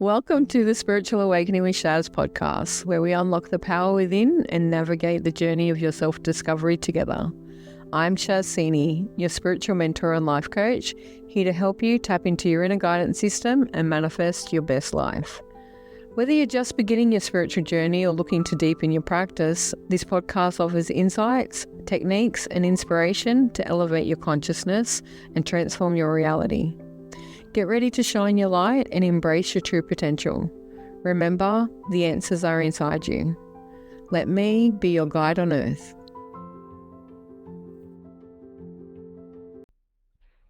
Welcome to the Spiritual Awakening with Shaz podcast, where we unlock the power within and navigate the journey of your self-discovery together. I'm Shaz, your spiritual mentor and life coach, here to help you tap into your inner guidance system and manifest your best life. Whether you're just beginning your spiritual journey or looking to deepen your practice, this podcast offers insights, techniques, and inspiration to elevate your consciousness and transform your reality. Get ready to shine your light and embrace your true potential. Remember, the answers are inside you. Let me be your guide on earth.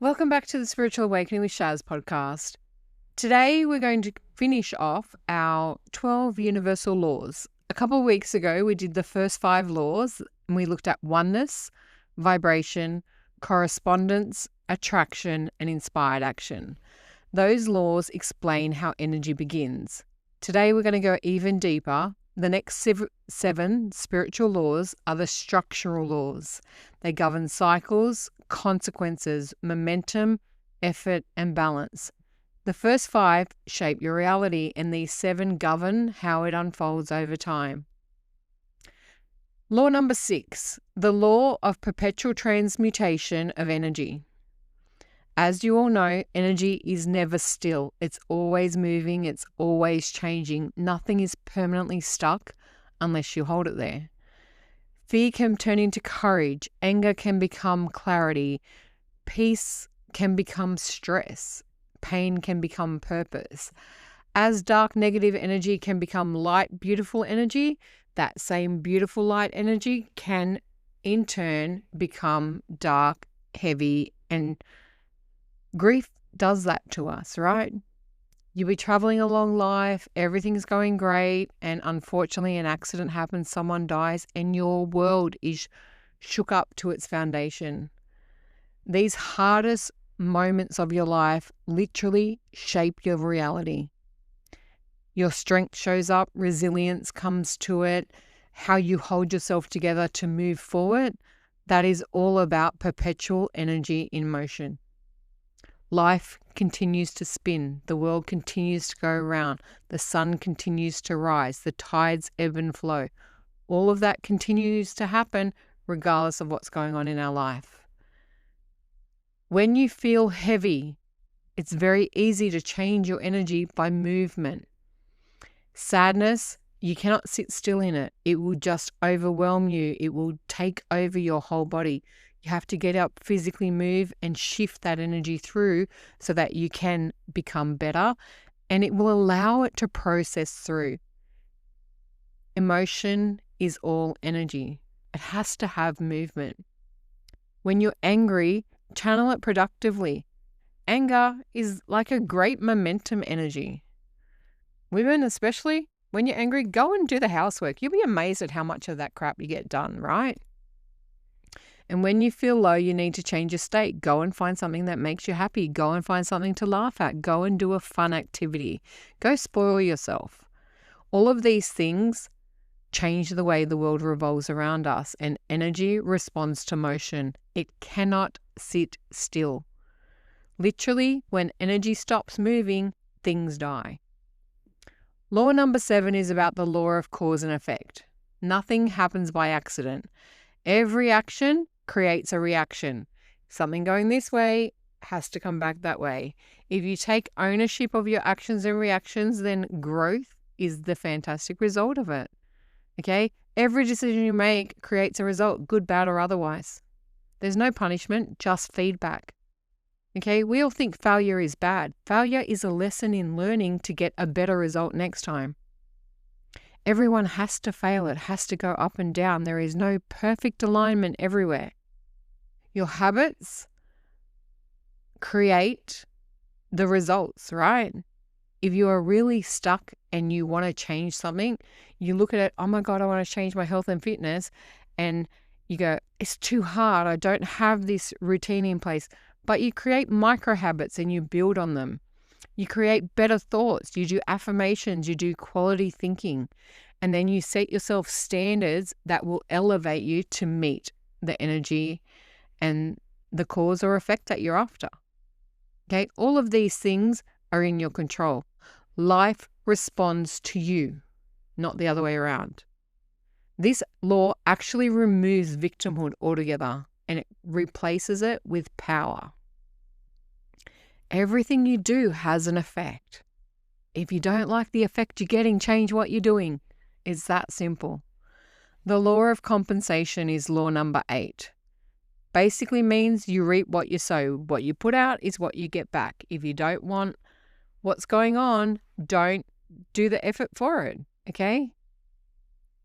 Welcome back to the Spiritual Awakening with Shaz podcast. Today we're going to finish off our 12 universal laws. A couple of weeks ago we did the first 5 laws and we looked at oneness, vibration, correspondence, attraction, and inspired action. Those laws explain how energy begins. Today we're going to go even deeper. The next 7 spiritual laws are the structural laws. They govern cycles, consequences, momentum, effort, and balance. The first 5 shape your reality, and these 7 govern how it unfolds over time. Law number 6, the law of perpetual transmutation of energy. As you all know, energy is never still. It's always moving. It's always changing. Nothing is permanently stuck unless you hold it there. Fear can turn into courage. Anger can become clarity. Peace can become stress. Pain can become purpose. As dark negative energy can become light, beautiful energy, that same beautiful light energy can in turn become dark, heavy, and grief does that to us, right? You'll be traveling along life, everything's going great, and unfortunately an accident happens, someone dies, and your world is shook up to its foundation. These hardest moments of your life literally shape your reality. Your strength shows up, resilience comes to it, how you hold yourself together to move forward. That is all about perpetual energy in motion. Life continues to spin. The world continues to go around. The sun continues to rise. The tides ebb and flow. All of that continues to happen regardless of what's going on in our life. When you feel heavy, it's very easy to change your energy by movement. Sadness, you cannot sit still in it. It will just overwhelm you. It will take over your whole body. You have to get up, physically move, and shift that energy through so that you can become better, and it will allow it to process through. Emotion is all energy. It has to have movement. When you're angry, channel it productively. Anger is like a great momentum energy. Women especially, when you're angry, go and do the housework. You'll be amazed at how much of that crap you get done, right? And when you feel low, you need to change your state. Go and find something that makes you happy. Go and find something to laugh at. Go and do a fun activity. Go spoil yourself. All of these things change the way the world revolves around us, and energy responds to motion. It cannot sit still. Literally, when energy stops moving, things die. Law number 7 is about the law of cause and effect. Nothing happens by accident. Every action creates a reaction. Something going this way has to come back that way. If you take ownership of your actions and reactions, then growth is the fantastic result of it. Okay? Every decision you make creates a result, good, bad, or otherwise. There's no punishment, just feedback. Okay? We all think failure is bad. Failure is a lesson in learning to get a better result next time. Everyone has to fail. It has to go up and down. There is no perfect alignment everywhere. Your habits create the results, right? If you are really stuck and you want to change something, you look at it, oh my God, I want to change my health and fitness. And you go, it's too hard. I don't have this routine in place. But you create micro habits and you build on them. You create better thoughts. You do affirmations. You do quality thinking. And then you set yourself standards that will elevate you to meet the energy and the cause or effect that you're after. Okay, all of these things are in your control. Life responds to you, not the other way around. This law actually removes victimhood altogether and it replaces it with power. Everything you do has an effect. If you don't like the effect you're getting, change what you're doing. It's that simple. The law of compensation is law number 8. Basically means you reap what you sow. What you put out is what you get back. If you don't want what's going on, don't do the effort for it, okay?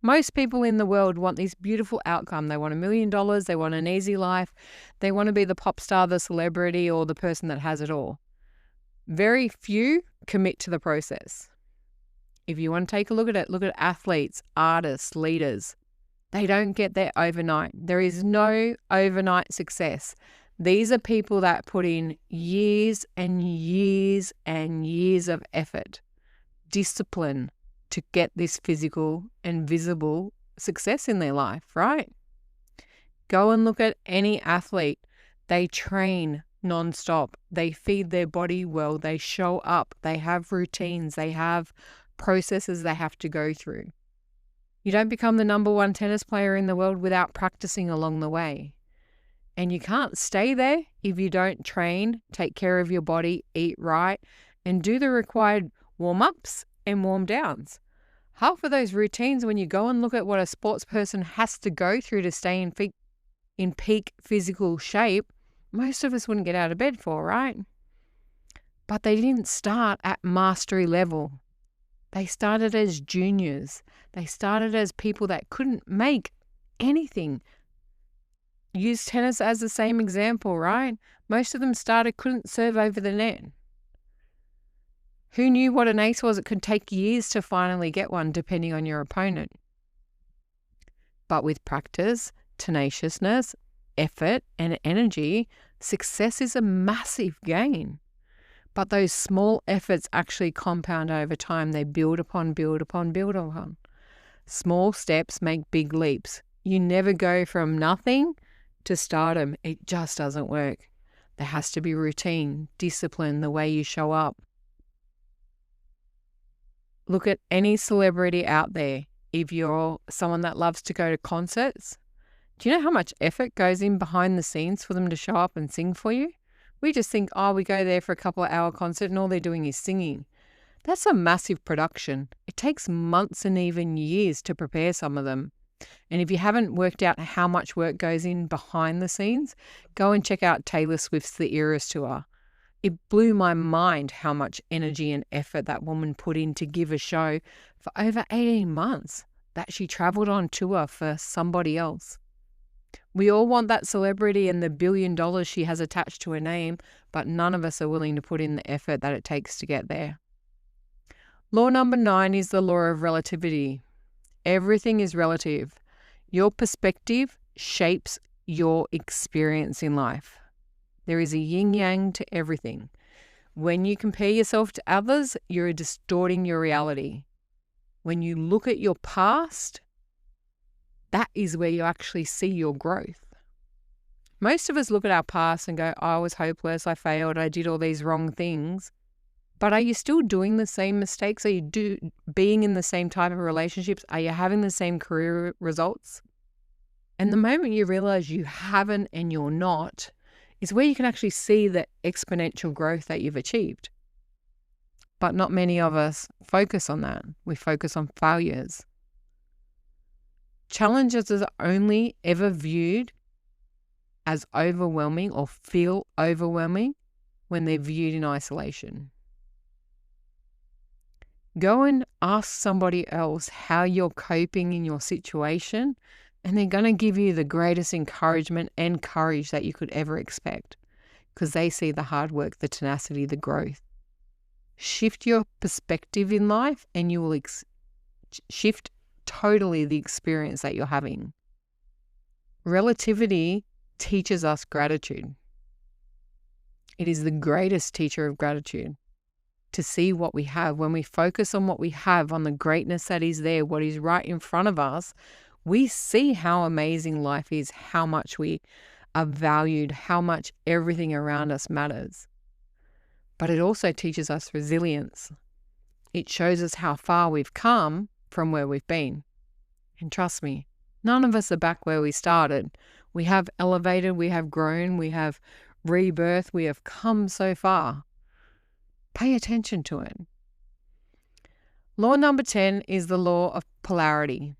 Most people in the world want this beautiful outcome. They want $1 million. They want an easy life. They want to be the pop star, the celebrity, or the person that has it all. Very few commit to the process. If you want to take a look at athletes, artists, leaders. They don't get there overnight. There is no overnight success. These are people that put in years and years and years of effort, discipline to get this physical and visible success in their life, right? Go and look at any athlete. They train nonstop. They feed their body well. They show up. They have routines. They have processes they have to go through. You don't become the number 1 tennis player in the world without practicing along the way. And you can't stay there if you don't train, take care of your body, eat right, and do the required warm-ups and warm-downs. Half of those routines, when you go and look at what a sports person has to go through to stay in peak physical shape, most of us wouldn't get out of bed for, right? But they didn't start at mastery level. They started as juniors. They started as people that couldn't make anything. Use tennis as the same example, right? Most of them couldn't serve over the net. Who knew what an ace was? It could take years to finally get one, depending on your opponent. But with practice, tenaciousness, effort, and energy, success is a massive gain. But those small efforts actually compound over time. They build upon. Small steps make big leaps. You never go from nothing to stardom. It just doesn't work. There has to be routine, discipline, the way you show up. Look at any celebrity out there. If you're someone that loves to go to concerts, do you know how much effort goes in behind the scenes for them to show up and sing for you? We just think, we go there for a couple of hour concert and all they're doing is singing. That's a massive production. It takes months and even years to prepare some of them. And if you haven't worked out how much work goes in behind the scenes, go and check out Taylor Swift's The Eras Tour. It blew my mind how much energy and effort that woman put in to give a show for over 18 months that she traveled on tour for somebody else. We all want that celebrity and the $1 billion she has attached to her name, but none of us are willing to put in the effort that it takes to get there. Law number 9 is the law of relativity. Everything is relative. Your perspective shapes your experience in life. There is a yin-yang to everything. When you compare yourself to others, you're distorting your reality. When you look at your past, that is where you actually see your growth. Most of us look at our past and go, I was hopeless, I failed, I did all these wrong things. But are you still doing the same mistakes? Are you being in the same type of relationships? Are you having the same career results? And the moment you realize you haven't and you're not, is where you can actually see the exponential growth that you've achieved. But not many of us focus on that. We focus on failures. Challenges are only ever viewed as overwhelming or feel overwhelming when they're viewed in isolation. Go and ask somebody else how you're coping in your situation, and they're going to give you the greatest encouragement and courage that you could ever expect, because they see the hard work, the tenacity, the growth. Shift your perspective in life and you will shift totally the experience that you're having. Relativity teaches us gratitude. It is the greatest teacher of gratitude. To see what we have, when we focus on what we have, on the greatness that is there, what is right in front of us, we see how amazing life is, how much we are valued, how much everything around us matters. But it also teaches us resilience. It shows us how far we've come from where we've been. And trust me, none of us are back where we started. We have elevated, we have grown, we have rebirth, we have come so far. Pay attention to it. Law number 10 is the law of polarity.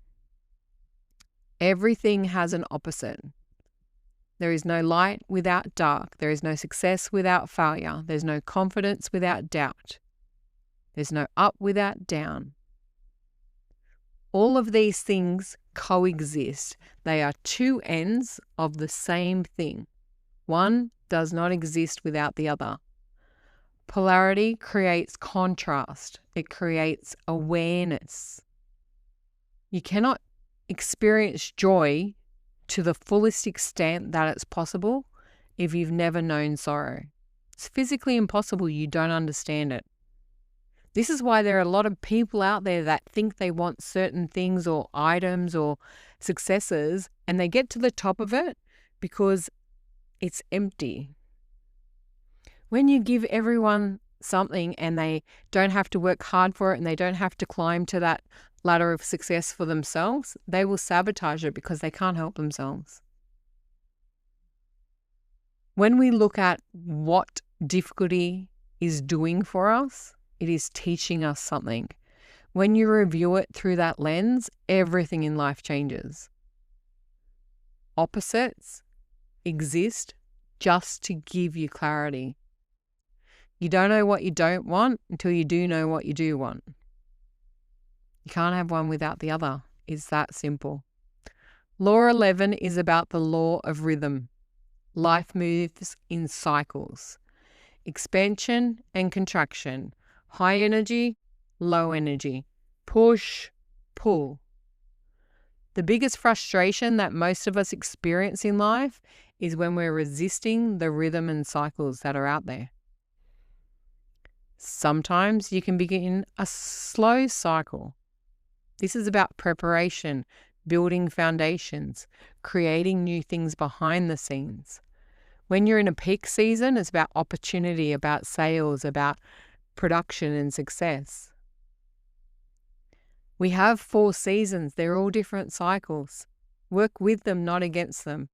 Everything has an opposite. There is no light without dark. There is no success without failure. There's no confidence without doubt. There's no up without down. All of these things coexist. They are two ends of the same thing. One does not exist without the other. Polarity creates contrast. It creates awareness. You cannot experience joy to the fullest extent that it's possible if you've never known sorrow. It's physically impossible. You don't understand it. This is why there are a lot of people out there that think they want certain things or items or successes, and they get to the top of it because it's empty. When you give everyone something and they don't have to work hard for it and they don't have to climb to that ladder of success for themselves, they will sabotage it because they can't help themselves. When we look at what difficulty is doing for us, it is teaching us something. When you review it through that lens, everything in life changes. Opposites exist just to give you clarity. You don't know what you don't want until you do know what you do want. You can't have one without the other. It's that simple. Law 11 is about the law of rhythm. Life moves in cycles. Expansion and contraction. High energy, low energy. Push, pull. The biggest frustration that most of us experience in life is when we're resisting the rhythm and cycles that are out there. Sometimes you can begin a slow cycle. This is about preparation, building foundations, creating new things behind the scenes. When you're in a peak season, it's about opportunity, about sales, about production and success. We have 4 seasons. They're all different cycles. Work with them, not against them.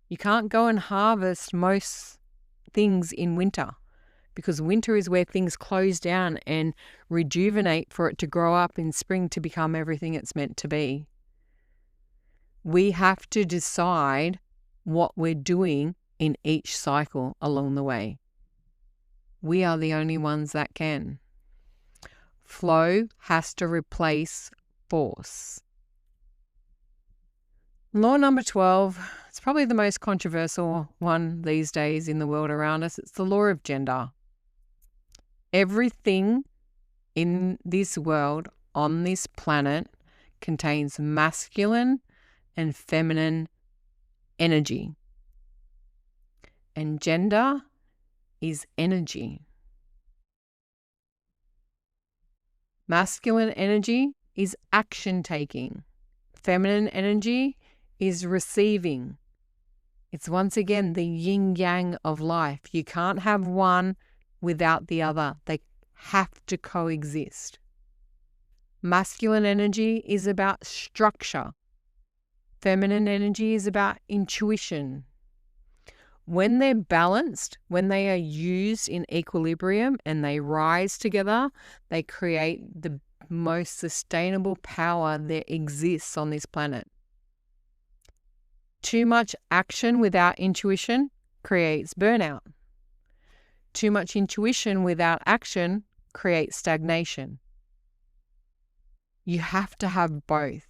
You can't go and harvest most things in winter because winter is where things close down and rejuvenate for it to grow up in spring to become everything it's meant to be. We have to decide what we're doing in each cycle along the way. We are the only ones that can. Flow has to replace force. Law number 12, it's probably the most controversial one these days in the world around us. It's the law of gender. Everything in this world, on this planet, contains masculine and feminine energy. And gender is energy. Masculine energy is action taking. Feminine energy is receiving. It's once again the yin yang of life. You can't have one without the other. They have to coexist. Masculine energy is about structure. Feminine energy is about intuition. When they're balanced, when they are used in equilibrium and they rise together, they create the most sustainable power that exists on this planet. Too much action without intuition creates burnout. Too much intuition without action creates stagnation. You have to have both.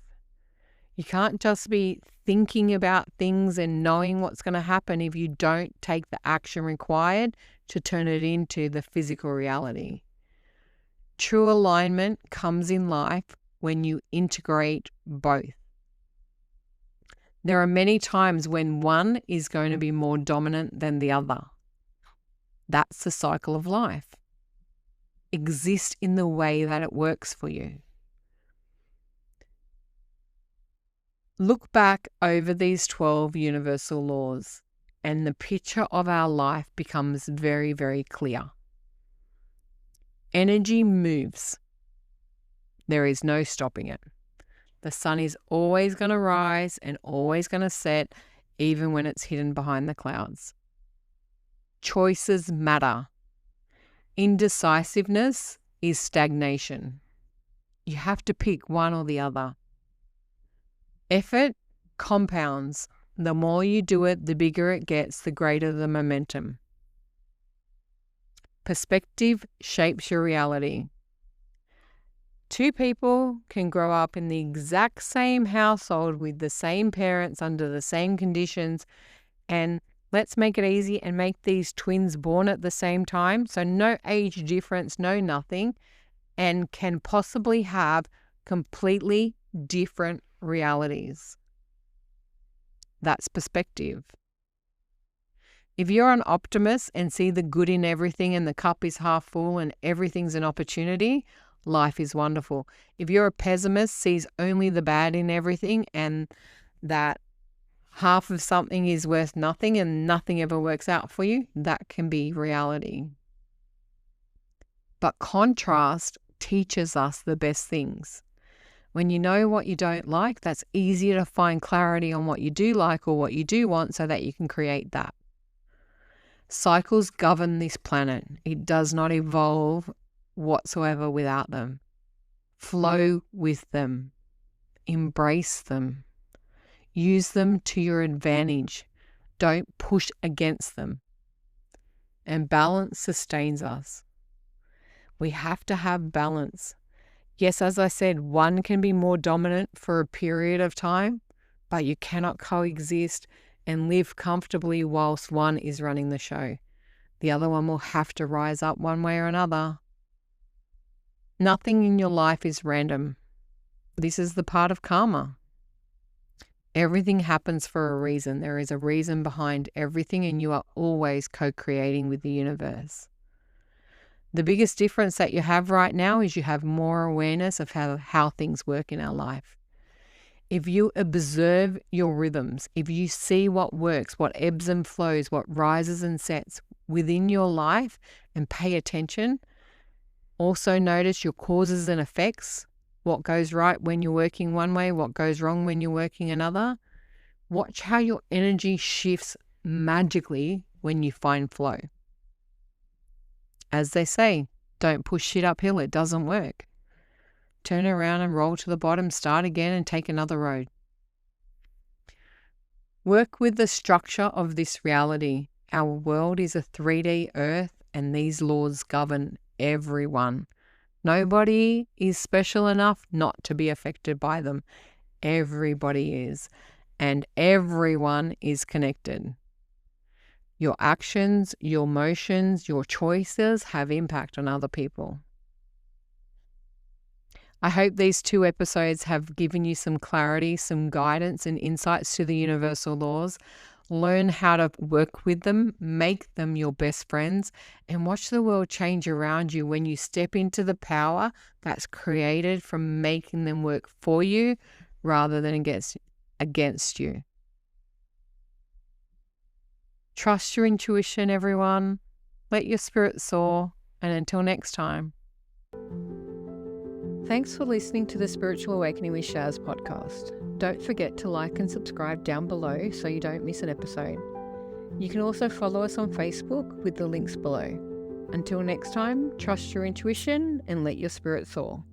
You can't just be thinking about things and knowing what's going to happen if you don't take the action required to turn it into the physical reality. True alignment comes in life when you integrate both. There are many times when one is going to be more dominant than the other. That's the cycle of life. Exist in the way that it works for you. Look back over these 12 universal laws and the picture of our life becomes very, very clear. Energy moves. There is no stopping it. The sun is always going to rise and always going to set, even when it's hidden behind the clouds. Choices matter. Indecisiveness is stagnation. You have to pick one or the other. Effort compounds. The more you do it, the bigger it gets, the greater the momentum. Perspective shapes your reality. Two people can grow up in the exact same household with the same parents under the same conditions, and let's make it easy and make these twins born at the same time, so no age difference, no nothing, and can possibly have completely different realities. That's perspective. If you're an optimist and see the good in everything and the cup is half full and everything's an opportunity, life is wonderful. If you're a pessimist, sees only the bad in everything and that half of something is worth nothing and nothing ever works out for you, that can be reality. But contrast teaches us the best things. When you know what you don't like, that's easier to find clarity on what you do like or what you do want so that you can create that. Cycles govern this planet. It does not evolve whatsoever without them. Flow with them. Embrace them. Use them to your advantage. Don't push against them. And balance sustains us. We have to have balance. Yes, as I said, one can be more dominant for a period of time, but you cannot coexist and live comfortably whilst one is running the show. The other one will have to rise up one way or another. Nothing in your life is random. This is the part of karma. Everything happens for a reason. There is a reason behind everything, and you are always co-creating with the universe. The biggest difference that you have right now is you have more awareness of how things work in our life. If you observe your rhythms, if you see what works, what ebbs and flows, what rises and sets within your life and pay attention, also notice your causes and effects, what goes right when you're working one way, what goes wrong when you're working another. Watch how your energy shifts magically when you find flow. As they say, don't push shit uphill, it doesn't work. Turn around and roll to the bottom, start again and take another road. Work with the structure of this reality. Our world is a 3D earth and these laws govern everyone. Nobody is special enough not to be affected by them. Everybody is. And everyone is connected. Your actions, your emotions, your choices have impact on other people. I hope these 2 episodes have given you some clarity, some guidance and insights to the universal laws. Learn how to work with them, make them your best friends, and watch the world change around you when you step into the power that's created from making them work for you rather than against you. Trust your intuition, everyone. Let your spirit soar. And until next time. Thanks for listening to the Spiritual Awakening with Shaz podcast. Don't forget to like and subscribe down below so you don't miss an episode. You can also follow us on Facebook with the links below. Until next time, trust your intuition and let your spirit soar.